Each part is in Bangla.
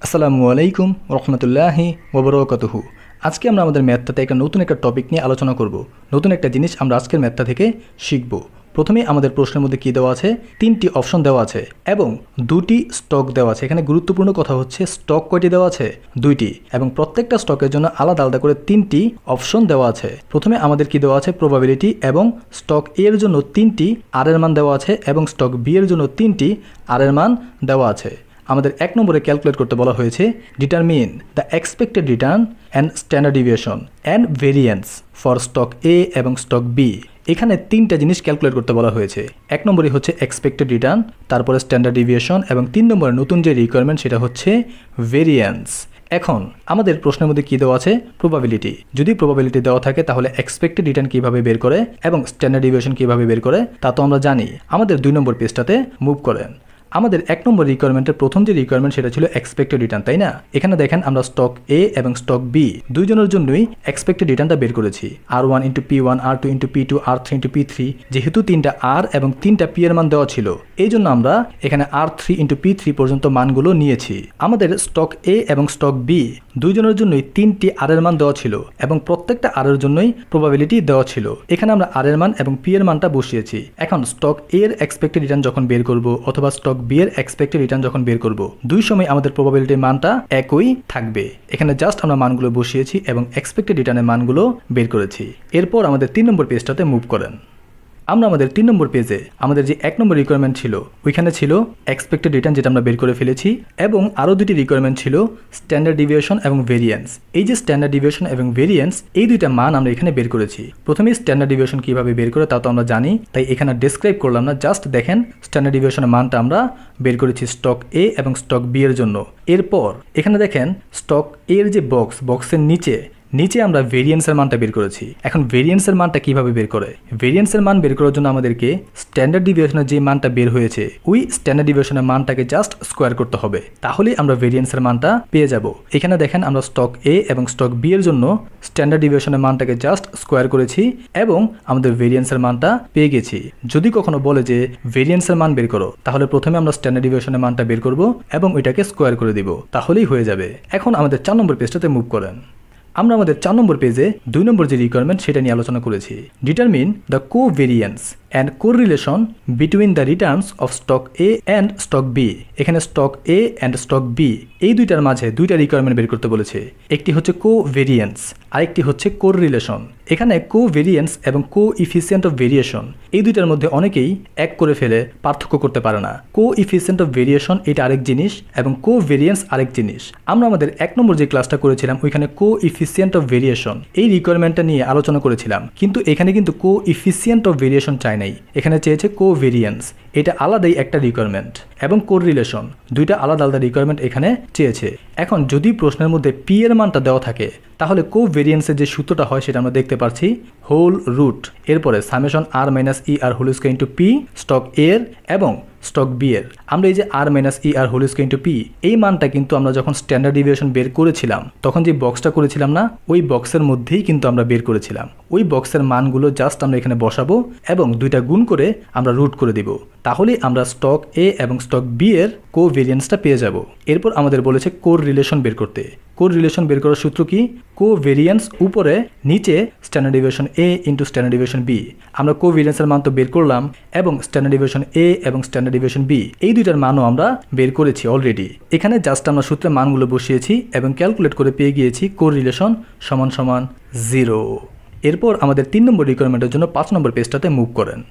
আসসালামু আলাইকুম রহমতুল্লাহি ওবরাকাতুহু। আজকে আমরা আমাদের ম্যাথটাতে নতুন একটা টপিক নিয়ে আলোচনা করব। নতুন একটা জিনিস আমরা আজকের ম্যাথটা থেকে শিখব। প্রথমে আমাদের প্রশ্নের মধ্যে কী দেওয়া আছে, তিনটি অপশন দেওয়া আছে এবং দুটি স্টক দেওয়া আছে। এখানে গুরুত্বপূর্ণ কথা হচ্ছে স্টক কয়টি দেওয়া আছে, দুইটি, এবং প্রত্যেকটা স্টকের জন্য আলাদা আলাদা করে তিনটি অপশন দেওয়া আছে। প্রথমে আমাদের কি দেওয়া আছে, প্রবাবিলিটি, এবং স্টক এ এর জন্য তিনটি আর এর মান দেওয়া আছে এবং স্টক বি এর জন্য তিনটি আর এর মান দেওয়া আছে। আমাদের এক নম্বরে ক্যালকুলেট করতে বলা হয়েছে determine the expected return and standard deviation and variance for stock A এবং স্টক বি। এখানে তিনটা জিনিস ক্যালকুলেট করতে বলা হয়েছে। এক নম্বরে হচ্ছে এক্সপেক্টেড রিটার্ন, তারপরে স্ট্যান্ডার্ড ডিভিয়েশন, এবং তিন নম্বরে নতুন যে রিকোয়ারমেন্ট সেটা হচ্ছে ভেরিয়েন্স। এখন আমাদের প্রশ্নের মধ্যে কী দেওয়া আছে, প্রবাবিলিটি। যদি প্রবাবিলিটি দেওয়া থাকে তাহলে এক্সপেক্টেড রিটার্ন কীভাবে বের করে এবং স্ট্যান্ডার্ড ডিভিয়েশন কীভাবে বের করে তা তো আমরা জানি। আমাদের 2 নম্বর পেজটাতে মুভ করেন। আমাদের এক নম্বর রিকোয়ারমেন্টের প্রথম যে রিকোয়ারমেন্ট সেটা ছিল এক্সপেক্টেড রিটার্ন, তাই না? এখানে দেখেন আমরা স্টক এ এবং স্টক বি দুইজনের জন্যই এক্সপেক্টেড রিটার্নটা বের করেছি। R1 into P1, R2 into P2, R3 into P3। যেহেতু তিনটা আর এবং তিনটা পি এর মান দেওয়া ছিল, এই জন্য আমরা এখানে R3 ইন্টু P3 পর্যন্ত মানগুলো নিয়েছি। আমাদের স্টক এ এবং স্টক বি দুইজনের জন্যই তিনটি আর এর মান দেওয়া ছিল এবং প্রত্যেকটা আর এর জন্যই প্রবাবিলিটি দেওয়া ছিল। এখানে আমরা আর এর মান এবং পি এর মানটা বসিয়েছি। এখন স্টক এ এর এক্সপেক্টেড রিটার্ন যখন বের করব অথবা স্টক বি এর এক্সপেক্টেড রিটার্ন যখন বের করব, দুই সময় আমাদের প্রবাবিলিটির মানটা একই থাকবে। এখানে জাস্ট আমরা মানগুলো বসিয়েছি এবং এক্সপেক্টেড রিটার্নের মানগুলো বের করেছি। এরপর আমাদের 3 নম্বর পেজটাতে মুভ করেন। আমরা আমাদের 3 নম্বর পেজে আমাদের যে 1 নম্বর রিকোয়ারমেন্ট ছিল ওইখানে ছিল এক্সপেক্টেড রিটার্ন, যেটা আমরা বের করে ফেলেছি, এবং আরও দুটি রিকোয়ারমেন্ট ছিল স্ট্যান্ডার্ড ডিভিয়েশন এবং ভেরিয়েন্স। এই যে স্ট্যান্ডার্ড ডিভিয়েশন এবং ভেরিয়েন্স, এই দুইটা মান আমরা এখানে বের করেছি। প্রথমে স্ট্যান্ডার্ড ডিভিয়েশন কীভাবে বের করে তা তো আমরা জানি, তাই এখানে ডেসক্রাইব করলাম না। জাস্ট দেখেন স্ট্যান্ডার্ড ডিভিয়েশনের মানটা আমরা বের করেছি স্টক এ এবং স্টক বি এর জন্য। এরপর এখানে দেখেন স্টক এর যে বক্সের নিচে আমরা ভেরিয়েন্সের মানটা বের করেছি। এখন ভেরিয়েন্সের মানটা কিভাবে বের করে, ভেরিয়েন্সের মান বের করার জন্য আমাদেরকে স্ট্যান্ডার্ড ডিভিয়েশনের যে মানটা বের হয়েছে ওই স্ট্যান্ডার্ড ডিভিয়েশনের মানটাকে জাস্ট স্কোয়ার করতে হবে, তাহলেই আমরা ভেরিয়েন্সের মানটা পেয়ে যাব। এখানে দেখেন আমরা স্টক এ এবং স্টক বি এর জন্য স্ট্যান্ডার্ড ডিভিয়েশনের মানটাকে জাস্ট স্কোয়ার করেছি এবং আমাদের ভেরিয়েন্সের মানটা পেয়ে গেছি। যদি কখনো বলে যে ভেরিয়েন্সের মান বের করো, তাহলে প্রথমে আমরা স্ট্যান্ডার্ড ডিভিয়েশনের মানটা বের করব এবং ওইটাকে স্কোয়ার করে দিব, তাহলেই হয়ে যাবে। এখন আমাদের 4 নম্বর পেজটাতে মুভ করেন। আমরা আমাদের 4 নম্বর পেজে 2 নম্বর যে রিকোয়ারমেন্ট সেটা নিয়ে আলোচনা করেছি। Determine the covariance and correlation between the returns of stock A and stock B. এখানে stock A and stock B এই দুইটার মাঝে দুইটা রিকোয়ারমেন্ট বের করতে বলেছে। একটি হচ্ছে কোভেরিয়েন্স, আরেকটি হচ্ছে কোরিলেশন। এখানে কোভেরিয়েন্স এবং কোএফিসিয়েন্ট অফ ভেরিয়েশন এই দুইটার মধ্যে অনেকেই এক করে ফেলে, পার্থক্য করতে পারে না। কোএফিসিয়েন্ট অফ ভেরিয়েশন এটা আরেক জিনিস এবং কোভেরিয়েন্স আরেক জিনিস। আমরা আমাদের 1 নম্বর যে ক্লাসটা করেছিলাম ওইখানে কোএফিসিয়েন্ট অফ ভেরিয়েশন এই রিকোয়ারমেন্টটা নিয়ে আলোচনা করেছিলাম, কিন্তু এখানে কিন্তু কোএফিসিয়েন্ট অফ ভেরিয়েশন চাই নাই, এখানে চেয়েছে কোভেরিয়েন্স। এটা আলাদাই একটা রিকোয়ারমেন্ট, এবং কোরিলেশন দুইটা আলাদা আলাদা রিকোয়ারমেন্ট এখানে চেয়েছে। এখন যদি প্রশ্নের মধ্যে পি এর মানটা দেওয়া থাকে তাহলে কোভেরিয়েন্সের যে সূত্রটা হয় সেটা আমরা দেখতে পাচ্ছি হোল রুট, এরপরে summation R minus E R whole square into P stock এর এবং স্টক বি এর। আমরা এই যে R minus E R whole square into P এই মানটা কিন্তু আমরা যখন স্ট্যান্ডার্ড ডিভিয়েশন বের করেছিলাম তখন যে বক্সটা করেছিলাম না, ওই বক্সের মধ্যেই কিন্তু আমরা বের করেছিলাম। ওই বক্সের মানগুলো জাস্ট আমরা এখানে বসাবো এবং দুইটা গুণ করে আমরা রুট করে দিব, তাহলে আমরা স্টক এ এবং স্টক বি এর কোভেরিয়েন্সটা পেয়ে যাব। এরপর আমাদের বলেছে কোরিলেশন বের করতে। কোরিলেশন বের করার সূত্র কি, কোভেরিয়েন্স উপরে নিচে স্ট্যান্ডার্ড ডিভিয়েশন এ ইন্টু স্ট্যান্ডার্ড ডিভিয়েশন বি। আমরা কোভেরিয়েন্সের মান তো বের করলাম এবং স্ট্যান্ডার্ড ডিভিয়েশন এ এবং স্ট্যান্ডার্ড ডিভিয়েশন বি এই দুইটার মানও আমরা বের করেছি অলরেডি। এখানে জাস্ট আমরা সূত্রের মানগুলো বসিয়েছি এবং ক্যালকুলেট করে পেয়ে গিয়েছি কোরিলেশন সমান সমান 0। এরপর আমাদের 3 নম্বর রিকোয়ারমেন্টের জন্য 5 নম্বর পেজটাতে মুভ করেন।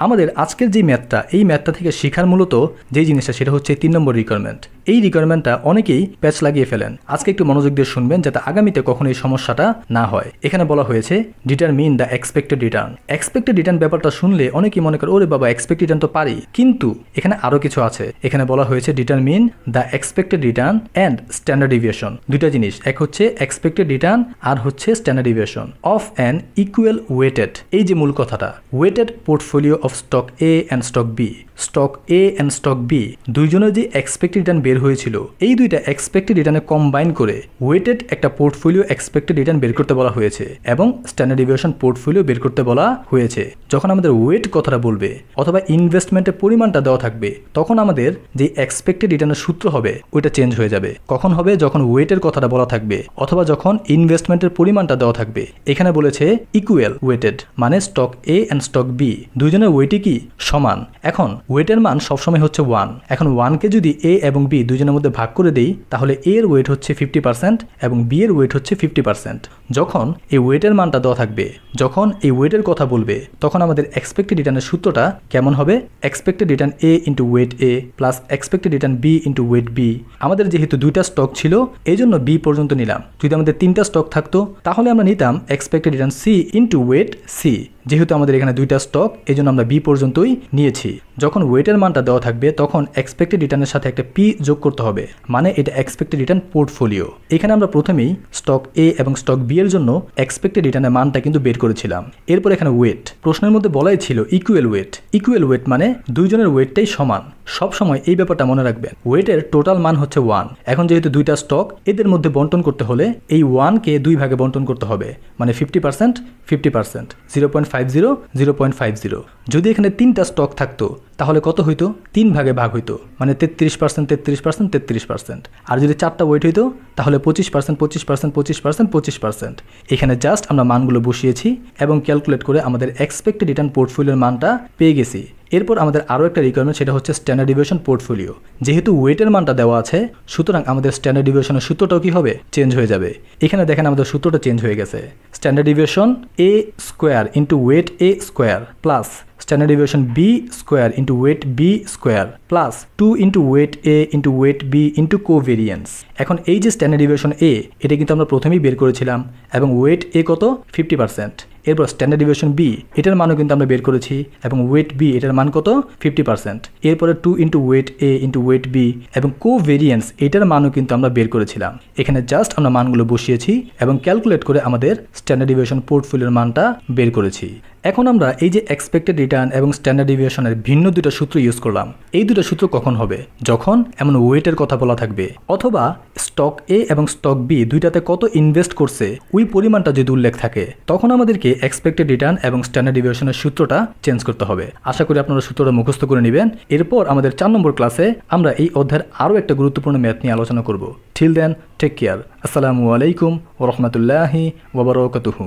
আমাদের আজকের যে ম্যাথটা, এই ম্যাথটা থেকে শেখার মূলত যেই জিনিসটা সেটা হচ্ছে 3 নম্বর রিকোয়ারমেন্ট। এই রিকোয়ারমেন্টটা অনেকেই প্যাচ লাগিয়ে ফেলেন। আজকে একটু মনোযোগ দিয়ে শুনবেন যাতে আগামীতে কখনো এই সমস্যাটা না হয়। এখানে বলা হয়েছে determine the expected return. Expected return ব্যাপারটা শুনলে অনেকেই মনে করে ওরে বাবা এক্সপেক্টেড রিটার্ন তো পারি, কিন্তু এখানে আরও কিছু আছে। এখানে বলা হয়েছে determine the expected return and standard deviation. দুইটা জিনিস, এক হচ্ছে এক্সপেক্টেড রিটার্ন আর হচ্ছে standard deviation of an equal weighted. এই যে মূল কথাটা, weighted portfolio of of stock A and stock B. Stock A and stock B দুইজনের যে এক্সপেক্টেড রিটার্ন বের হয়েছিল, এই দুইটা এক্সপেক্টেড রিটার্নে কম্বাইন করে ওয়েটেড একটা পোর্টফোলিও এক্সপেক্টেড রিটার্ন বের করতে বলা হয়েছে এবং স্ট্যান্ডার্ড ডিভিয়েশন পোর্টফোলিও বের করতে বলা হয়েছে। যখন আমাদের ওয়েট কথাটা বলবে অথবা ইনভেস্টমেন্টের পরিমাণটা দেওয়া থাকবে, তখন আমাদের যে এক্সপেক্টেড রিটার্নের সূত্র হবে ওইটা চেঞ্জ হয়ে যাবে। কখন হবে? যখন ওয়েটের কথাটা বলা থাকবে অথবা যখন ইনভেস্টমেন্টের পরিমাণটা দেওয়া থাকবে। এখানে বলেছে ইকুয়াল ওয়েটেড, মানে stock A and stock B দুইজনের ওয়েটই কি সমান। এখন ওয়েটের মান সবসময় হচ্ছে 1। এখন 1কে যদি এ এবং বি দুইজনের মধ্যে ভাগ করে দেই, তাহলে এ এর ওয়েট হচ্ছে 50% এবং বি এর ওয়েট হচ্ছে 50%। যখন এই ওয়েটের মানটা দেওয়া থাকবে, যখন এই ওয়েটের কথা বলবে, তখন আমাদের এক্সপেক্টেড রিটার্নের সূত্রটা কেমন হবে? Expected return A into weight A plus expected return B into weight B. আমাদের যেহেতু দুইটা স্টক ছিল এই জন্য বি পর্যন্ত নিলাম। যদি আমাদের 3টা স্টক থাকতো তাহলে আমরা নিতাম expected return C into weight C. যেহেতু আমাদের এখানে দুইটা স্টক এই জন্য আমরা বি পর্যন্তই নিয়েছি। যখন ওয়েটের মানটা দেওয়া থাকবে তখন এক্সপেক্টেড রিটার্নের সাথে একটা পি যোগ করতে হবে, মানে এটা এক্সপেক্টেড রিটার্ন পোর্টফোলিও। এখানে আমরা প্রথমেই স্টক এ এবং স্টক বি এর জন্য এক্সপেক্টেড রিটার্নের মানটা কিন্তু বের করেছিলাম। এরপর এখানে ওয়েট, প্রশ্নের মধ্যে বলাই ছিল ইকুয়াল ওয়েট। ইকুয়াল ওয়েট মানে দুইজনের ওয়েটটাই সমান। সব সময় এই ব্যাপারটা মনে রাখবেন। ওয়েটের টোটাল মান হচ্ছে 1। এখন যেহেতু দুইটা স্টক, এদের মধ্যে বন্টন করতে হলে এই 1কে 2 ভাগে বন্টন করতে হবে, মানে 50% 50%, 0.50 0.50। যদি এখানে 3টা স্টক থাকতো তাহলে কত হইতো? 3 ভাগে ভাগ হইতো, মানে 33% 33% 33%। আর যদি 4টা ওয়েট হইতো তাহলে 25% 25% 25% 25%। এখানে জাস্ট আমরা মানগুলো বসিয়েছি এবং ক্যালকুলেট করে আমাদের এক্সপেক্টেড রিটার্ন পোর্টফোলিওর মানটা পেয়ে গেছি। এরপর আমাদের আরও একটা রিকোয়ারমেন্ট, সেটা হচ্ছে স্ট্যান্ডার্ড ডিভিয়েশন পোর্টফোলিও। যেহেতু ওয়েটের মানটা দেওয়া আছে, সুতরাং আমাদের স্ট্যান্ডার্ড ডিভিয়েশনের সূত্রটাও কি হবে? চেঞ্জ হয়ে যাবে। এখানে দেখেন আমাদের সূত্রটা চেঞ্জ হয়ে গেছে। Standard deviation A square into weight A square plus standard deviation B square into weight B square plus 2 into weight A into weight B into covariance. এখন এই যে স্ট্যান্ডার্ড ডিভিয়েশন এ, এটা কিন্তু আমরা প্রথমেই বের করেছিলাম এবং ওয়েট এ কত? 50%। এরপর স্ট্যান্ডার্ড ডিভিয়েশন বি, এটার মানও কিন্তু আমরা বের করেছি এবং ওয়েট বি এটার মান কত? 50%। এরপরে 2 into weight A into weight B এবং কোভেরিয়েন্স এটার মানও কিন্তু আমরা বের করেছিলাম। এখানে জাস্ট আমরা মানগুলো বসিয়েছি এবং ক্যালকুলেট করে আমাদের স্ট্যান্ডার্ড ডিভিয়েশন পোর্টফোলিওর মানটা বের করেছি। এখন আমরা এই যে এক্সপেক্টেড রিটার্ন এবং স্ট্যান্ডার্ড ডিভিয়েশনের ভিন্ন দুটো সূত্র ইউজ করলাম। এই দুটো সূত্র কখন হবে? যখন এমন ওয়েটের কথা বলা থাকবে অথবা স্টক এ এবং স্টক বি দুইটাতে কত ইনভেস্ট করছে ওই পরিমাণটা যদি উল্লেখ থাকে, তখন আমাদেরকে এক্সপেক্টেড রিটার্ন এবং স্ট্যান্ডার্ড ডিভিয়েশনের সূত্রটা চেঞ্জ করতে হবে। আশা করি আপনারা সূত্রটা মুখস্থ করে নেবেন। এরপর আমাদের 4 নম্বর ক্লাসে আমরা এই অধ্যায়ের আরও একটা গুরুত্বপূর্ণ ম্যাথ নিয়ে আলোচনা করব। Till then, take care. আসসালামু আলাইকুম ওয়া রাহমাতুল্লাহি ওয়া বারাকাতুহু।